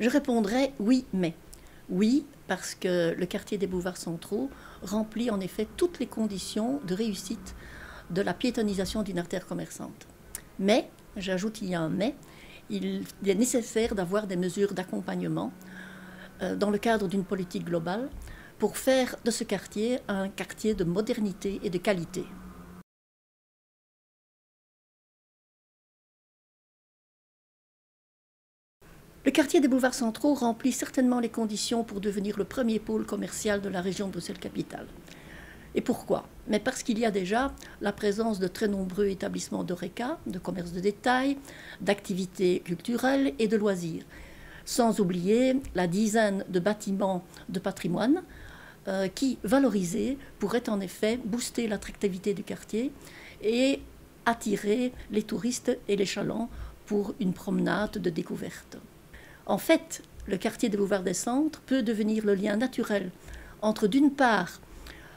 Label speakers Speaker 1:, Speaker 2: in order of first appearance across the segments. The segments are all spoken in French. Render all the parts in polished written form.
Speaker 1: Je répondrai oui, mais. Oui, parce que le quartier des boulevards centraux remplit en effet toutes les conditions de réussite de la piétonisation d'une artère commerçante. Mais, j'ajoute il y a un mais, il est nécessaire d'avoir des mesures d'accompagnement dans le cadre d'une politique globale pour faire de ce quartier un quartier de modernité et de qualité. Le quartier des boulevards centraux remplit certainement les conditions pour devenir le premier pôle commercial de la région de Bruxelles-Capitale. Et pourquoi? Mais parce qu'il y a déjà la présence de très nombreux établissements d'horeca, de commerce de détail, d'activités culturelles et de loisirs, sans oublier la dizaine de bâtiments de patrimoine qui, valorisés, pourraient en effet booster l'attractivité du quartier et attirer les touristes et les chalands pour une promenade de découverte. En fait, le quartier des Boulevards des Centres peut devenir le lien naturel entre, d'une part,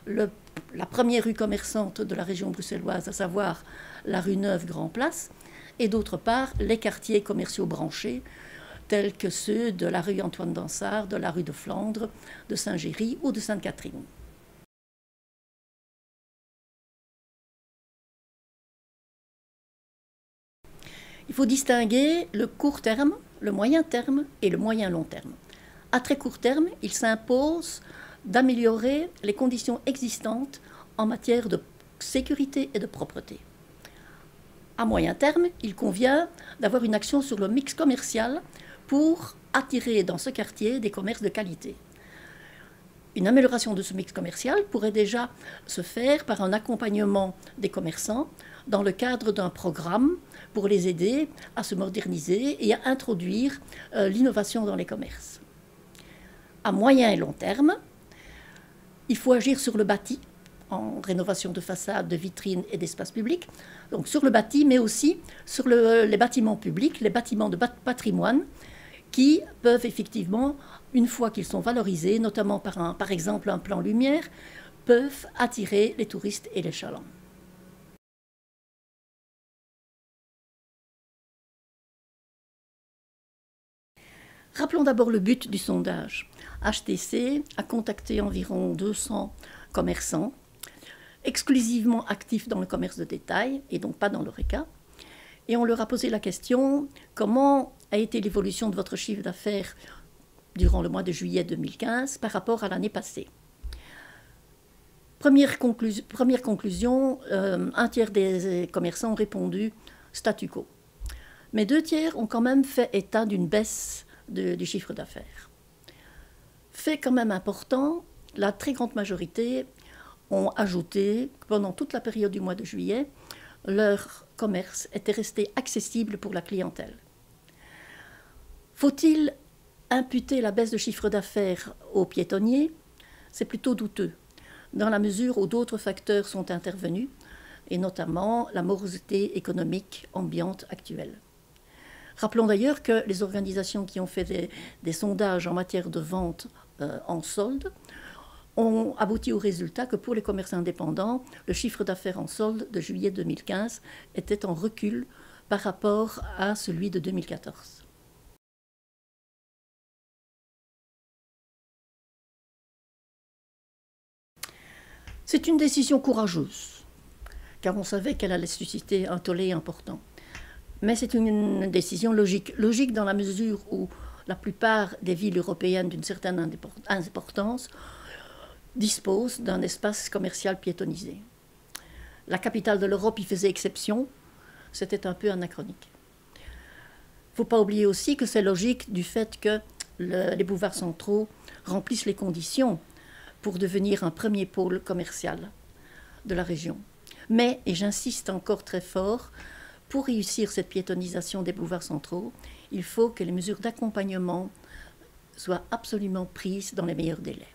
Speaker 1: la première rue commerçante de la région bruxelloise, à savoir la rue Neuve Grand Place, et d'autre part, les quartiers commerciaux branchés, tels que ceux de la rue Antoine Dansard, de la rue de Flandre, de Saint-Géry ou de Sainte-Catherine. Il faut distinguer le court terme, le moyen terme et le moyen long terme. À très court terme, il s'impose d'améliorer les conditions existantes en matière de sécurité et de propreté. À moyen terme, il convient d'avoir une action sur le mix commercial pour attirer dans ce quartier des commerces de qualité. Une amélioration de ce mix commercial pourrait déjà se faire par un accompagnement des commerçants dans le cadre d'un programme pour les aider à se moderniser et à introduire l'innovation dans les commerces. À moyen et long terme, il faut agir sur le bâti, en rénovation de façades, de vitrines et d'espaces publics, donc sur le bâti, mais aussi sur les bâtiments publics, les bâtiments de patrimoine, qui peuvent effectivement, une fois qu'ils sont valorisés, notamment par exemple un plan lumière, peuvent attirer les touristes et les chalands. Rappelons d'abord le but du sondage. HTC a contacté environ 200 commerçants, exclusivement actifs dans le commerce de détail, et donc pas dans l'horeca, et on leur a posé la question: comment a été l'évolution de votre chiffre d'affaires durant le mois de juillet 2015 par rapport à l'année passée? Première conclusion, un tiers des commerçants ont répondu statu quo. Mais 2 tiers ont quand même fait état d'une baisse du chiffre d'affaires. Fait quand même important, la très grande majorité ont ajouté que pendant toute la période du mois de juillet, leur commerce était resté accessible pour la clientèle. Faut-il imputer la baisse de chiffre d'affaires aux piétonniers? C'est plutôt douteux, dans la mesure où d'autres facteurs sont intervenus, et notamment la morosité économique ambiante actuelle. Rappelons d'ailleurs que les organisations qui ont fait des sondages en matière de vente en solde ont abouti au résultat que pour les commerces indépendants, le chiffre d'affaires en solde de juillet 2015 était en recul par rapport à celui de 2014. C'est une décision courageuse, car on savait qu'elle allait susciter un tollé important. Mais c'est une décision logique. Logique dans la mesure où la plupart des villes européennes d'une certaine importance disposent d'un espace commercial piétonnisé. La capitale de l'Europe y faisait exception, c'était un peu anachronique. Il ne faut pas oublier aussi que c'est logique du fait que les boulevards centraux remplissent les conditions pour devenir un premier pôle commercial de la région. Mais, et j'insiste encore très fort, pour réussir cette piétonisation des boulevards centraux, il faut que les mesures d'accompagnement soient absolument prises dans les meilleurs délais.